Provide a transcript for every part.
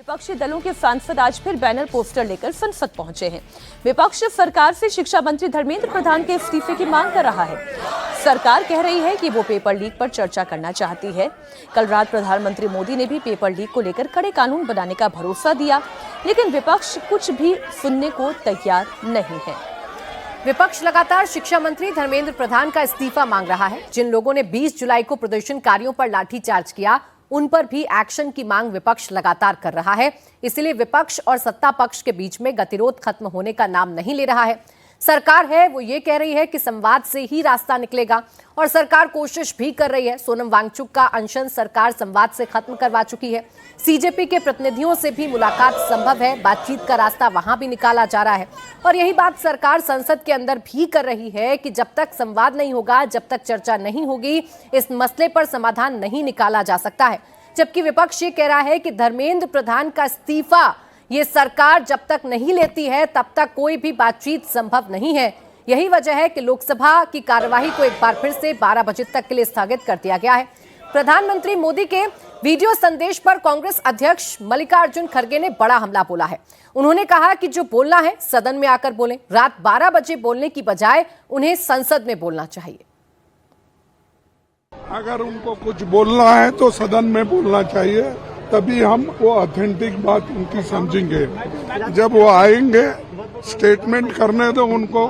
विपक्षी दलों के सांसद आज फिर बैनर पोस्टर लेकर संसद पहुंचे हैं। विपक्ष सरकार से शिक्षा मंत्री धर्मेंद्र प्रधान के इस्तीफे की मांग कर रहा है। सरकार कह रही है कि वो पेपर लीक पर चर्चा करना चाहती है। कल रात प्रधानमंत्री मोदी ने भी पेपर लीक को लेकर कड़े कानून बनाने का भरोसा दिया, लेकिन विपक्ष कुछ भी सुनने को तैयार नहीं है। विपक्ष लगातार शिक्षा मंत्री धर्मेंद्र प्रधान का इस्तीफा मांग रहा है। जिन लोगों ने 20 जुलाई को प्रदर्शनकारियों पर लाठीचार्ज किया, उन पर भी एक्शन की मांग विपक्ष लगातार कर रहा है। इसलिए विपक्ष और सत्ता पक्ष के बीच में गतिरोध खत्म होने का नाम नहीं ले रहा है। सरकार है वो ये कह रही है कि संवाद से ही रास्ता निकलेगा, और सरकार कोशिश भी कर रही है। सोनम वांगचुक का अनशन सरकार संवाद से खत्म करवा चुकी है। सीजेपी के प्रतिनिधियों से भी मुलाकात संभव है, बातचीत का रास्ता वहां भी निकाला जा रहा है। और यही बात सरकार संसद के अंदर भी कर रही है कि जब तक संवाद नहीं होगा, जब तक चर्चा नहीं होगी, इस मसले पर समाधान नहीं निकाला जा सकता है। जबकि विपक्ष ये कह रहा है कि धर्मेंद्र प्रधान का इस्तीफा ये सरकार जब तक नहीं लेती है, तब तक कोई भी बातचीत संभव नहीं है। यही वजह है कि लोकसभा की कार्यवाही को एक बार फिर से 12 बजे तक के लिए स्थगित कर दिया गया है। प्रधानमंत्री मोदी के वीडियो संदेश पर कांग्रेस अध्यक्ष मल्लिकार्जुन खड़गे ने बड़ा हमला बोला है। उन्होंने कहा कि जो बोलना है सदन में आकर बोलें। रात 12 बजे बोलने की बजाय उन्हें संसद में बोलना चाहिए। अगर उनको कुछ बोलना है तो सदन में बोलना चाहिए, तभी हम वो ऑथेंटिक बात उनकी समझेंगे। जब वो आएंगे स्टेटमेंट करने, तो उनको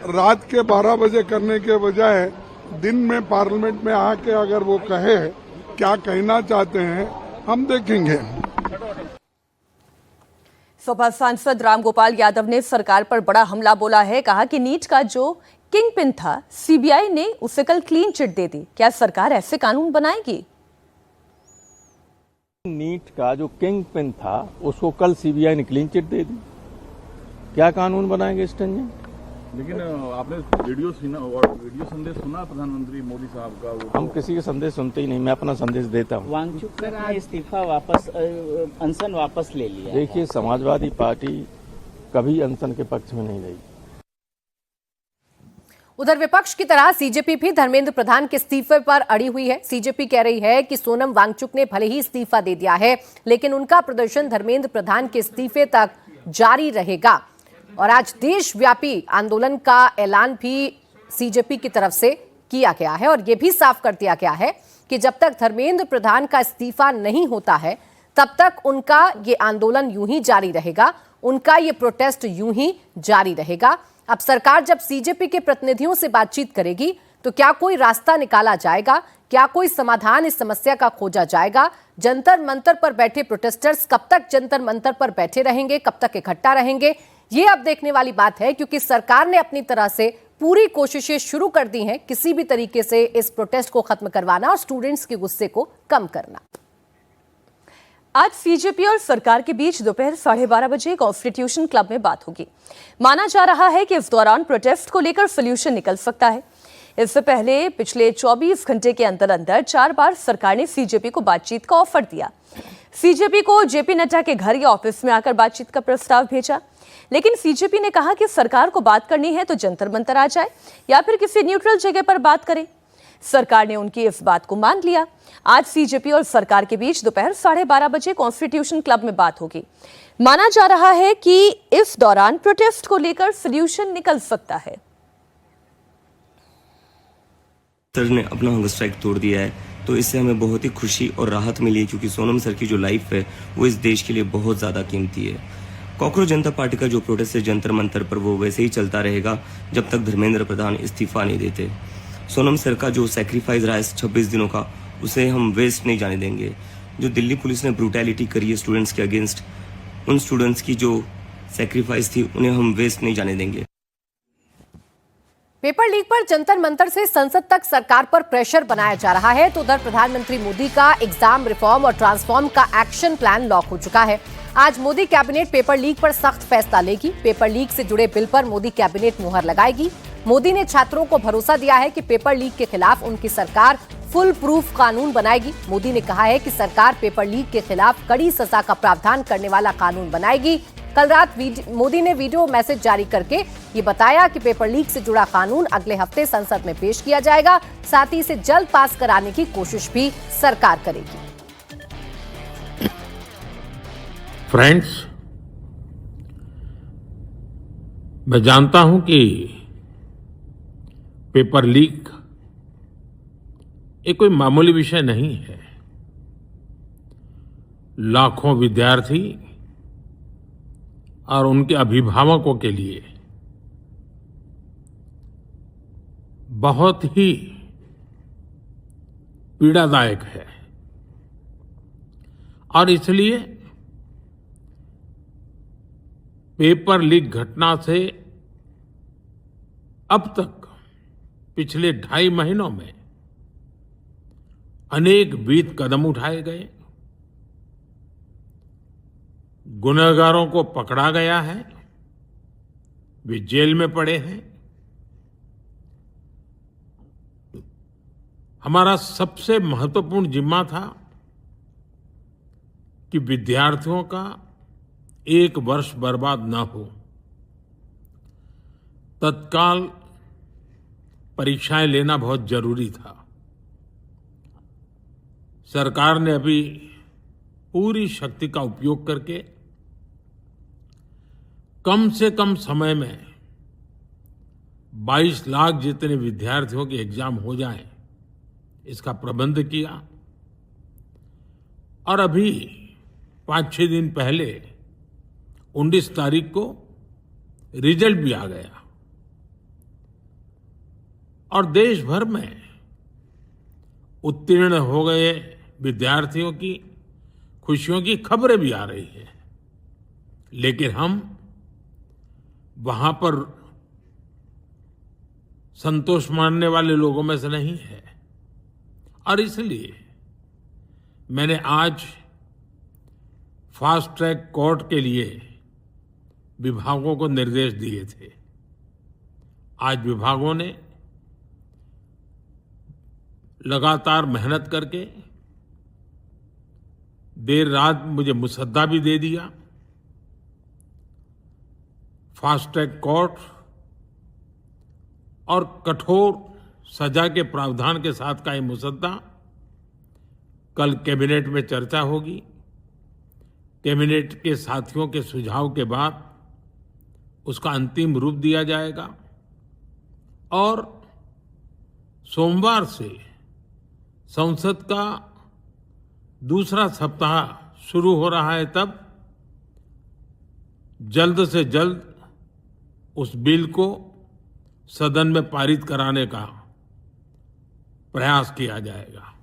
रात के 12 बजे करने के बजाय दिन में पार्लियामेंट में आके अगर वो कहे क्या कहना चाहते हैं, हम देखेंगे। सपा सांसद रामगोपाल यादव ने सरकार पर बड़ा हमला बोला है। कहा कि नीट का जो किंग पिन था, सीबीआई ने उसे कल क्लीन चिट दे दी। क्या सरकार ऐसे कानून बनाएगी? नीट का जो किंग पिन था, उसको कल सीबीआई ने क्लीन चिट दे दी। क्या कानून बनाएंगे स्टंजन? लेकिन आपने वीडियो संदेश सुना प्रधानमंत्री मोदी साहब का? हम किसी के संदेश सुनते ही नहीं, मैं अपना संदेश देता हूँ। वांगचुक ने इस्तीफा वापस, अनशन वापस ले लिया। देखिए, समाजवादी पार्टी कभी अनशन के पक्ष में नहीं रही। उधर विपक्ष की तरह सीजेपी भी धर्मेंद्र प्रधान के इस्तीफे पर अड़ी हुई है। सीजेपी कह रही है कि सोनम वांगचुक ने भले ही इस्तीफा दे दिया है, लेकिन उनका प्रदर्शन धर्मेंद्र प्रधान के इस्तीफे तक जारी रहेगा। और आज देशव्यापी आंदोलन का ऐलान भी सीजेपी की तरफ से किया गया है, और यह भी साफ कर दिया गया है कि जब तक धर्मेंद्र प्रधान का इस्तीफा नहीं होता है, तब तक उनका ये आंदोलन यूं ही जारी रहेगा, उनका ये प्रोटेस्ट यूं ही जारी रहेगा। अब सरकार जब सीजेपी के प्रतिनिधियों से बातचीत करेगी, तो क्या कोई रास्ता निकाला जाएगा? क्या कोई समाधान इस समस्या का खोजा जाएगा? जंतर मंतर पर बैठे प्रोटेस्टर्स कब तक जंतर मंतर पर बैठे रहेंगे, कब तक इकट्ठा रहेंगे, ये अब देखने वाली बात है। क्योंकि सरकार ने अपनी तरह से पूरी कोशिशें शुरू कर दी हैं किसी भी तरीके से इस प्रोटेस्ट को खत्म करवाना और स्टूडेंट्स के गुस्से को कम करना। आज सीजेपी और सरकार के बीच दोपहर 12:30 बजे कॉन्स्टिट्यूशन क्लब में बात होगी। माना जा रहा है कि इस दौरान प्रोटेस्ट को लेकर सोल्यूशन निकल सकता है। इससे पहले पिछले 24 घंटे के अंदर अंदर 4 बार सरकार ने सीजेपी को बातचीत का ऑफर दिया। सीजेपी को जेपी नड्डा के घर या ऑफिस में आकर बातचीत का प्रस्ताव भेजा, लेकिन सीजेपी ने कहा कि सरकार को बात करनी है तो जंतर मंतर आ जाए या फिर किसी न्यूट्रल जगह पर बात करें। सरकार ने उनकी इस बात को मान लिया। आज सीजेपी और सरकार के बीच दोपहर 12:30 बजे कॉन्स्टिट्यूशन क्लब में बात होगी। माना जा रहा है कि इस दौरान प्रोटेस्ट को लेकर सॉल्यूशन निकल सकता है। सर ने अपना हंगर स्ट्राइक तोड़ दिया है, तो इससे हमें बहुत ही खुशी और राहत मिली है, क्योंकि सोनम सर की जो लाइफ है वो इस देश के लिए बहुत ज़्यादा कीमती है। कॉकरोच जनता पार्टी का जो प्रोटेस्ट है जंतर मंतर पर, वो वैसे ही चलता रहेगा जब तक धर्मेंद्र प्रधान इस्तीफा नहीं देते। सोनम सर का जो सेक्रीफाइस रहा है 26 दिनों का, उसे हम वेस्ट नहीं जाने देंगे। जो दिल्ली पुलिस ने ब्रूटैलिटी करी है स्टूडेंट्स के अगेंस्ट, उन स्टूडेंट्स की जो सेक्रीफाइस थी उन्हें हम वेस्ट नहीं जाने देंगे। पेपर लीक पर जंतर मंतर से संसद तक सरकार पर प्रेशर बनाया जा रहा है, तो उधर प्रधानमंत्री मोदी का एग्जाम रिफॉर्म और ट्रांसफॉर्म का एक्शन प्लान लॉक हो चुका है। आज मोदी कैबिनेट पेपर लीक पर सख्त फैसला लेगी। पेपर लीक से जुड़े बिल पर मोदी कैबिनेट मुहर लगाएगी। मोदी ने छात्रों को भरोसा दिया है कि पेपर लीक के खिलाफ उनकी सरकार फुल प्रूफ कानून बनाएगी। मोदी ने कहा है कि सरकार पेपर लीक के खिलाफ कड़ी सजा का प्रावधान करने वाला कानून बनाएगी। कल रात मोदी ने वीडियो मैसेज जारी करके ये बताया कि पेपर लीक से जुड़ा कानून अगले हफ्ते संसद में पेश किया जाएगा। साथ ही इसे जल्द पास कराने की कोशिश भी सरकार करेगी। फ्रेंड्स, मैं जानता हूं कि पेपर लीक ये कोई मामूली विषय नहीं है। लाखों विद्यार्थी और उनके अभिभावकों के लिए बहुत ही पीड़ादायक है और इसलिए पेपर लीक घटना से अब तक पिछले 2.5 महीनों में अनेक विहित कदम उठाए गए, गुनहगारों को पकड़ा गया है, वे जेल में पड़े हैं। हमारा सबसे महत्वपूर्ण जिम्मा था कि विद्यार्थियों का 1 वर्ष बर्बाद न हो। तत्काल परीक्षाएं लेना बहुत जरूरी था। सरकार ने अभी पूरी शक्ति का उपयोग करके कम से कम समय में 22 लाख जितने विद्यार्थियों के एग्जाम हो जाएं, इसका प्रबंध किया। और अभी 5-6 दिन पहले 19 तारीख को रिजल्ट भी आ गया और देश भर में उत्तीर्ण हो गए विद्यार्थियों की खुशियों की खबरें भी आ रही हैं। लेकिन हम वहां पर संतोष मानने वाले लोगों में से नहीं है और इसलिए मैंने आज फास्ट ट्रैक कोर्ट के लिए विभागों को निर्देश दिए थे। आज विभागों ने लगातार मेहनत करके देर रात मुझे मुसद्दा भी दे दिया। फास्ट ट्रैक कोर्ट और कठोर सजा के प्रावधान के साथ का ये मुसद्दा कल कैबिनेट में चर्चा होगी। कैबिनेट के साथियों के सुझाव के बाद उसका अंतिम रूप दिया जाएगा और सोमवार से संसद का दूसरा सप्ताह शुरू हो रहा है। तब जल्द से जल्द उस बिल को सदन में पारित कराने का प्रयास किया जाएगा।